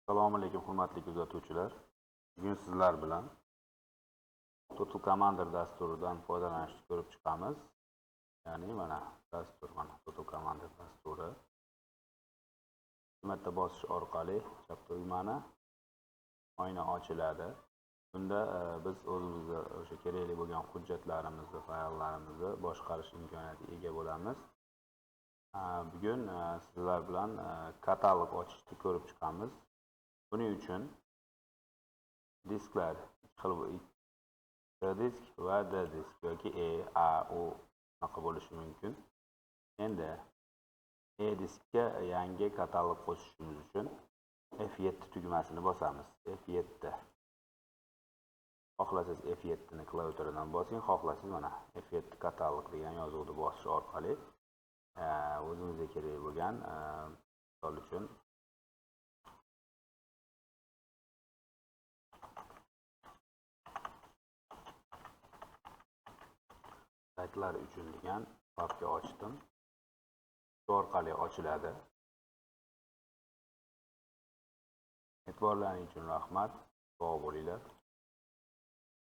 Assalomu alaykum hurmatli kuzatuvchilar. Bugun sizlar bilan Total Commander dasturidan foydalanishni ko'rib chiqamiz. Ya'ni mana dastur, mana Total Commander dasturi. Marta bosish orqali chap tugmani oyna ochiladi. Bunda biz o'zimizga o'sha kerakli bo'lgan hujjatlarimizni, fayllarimizni boshqarish imkoniyatiga ega bo'lamiz. Bugun sizlar bilan katalog ochishni ko'rib chiqamiz. Buning uchun disklar disk va D disk yoki A, O bunaqa bo'lishi mumkin. Endi diskka yangi katalog qo'shishimiz uchun F7 tugmasini bosamiz. F7. Xohlasangiz F7 ni klaviaturadan bosing, xohlasangiz mana F7 katalog degan yozuvni bosish orqali o'zimizga kerak bo'lgan misol uchun saytlar uchun degan papka ochdim. Shu orqali ochiladi. E'tiborlaringiz uchun rahmat. Sog' bo'linglar.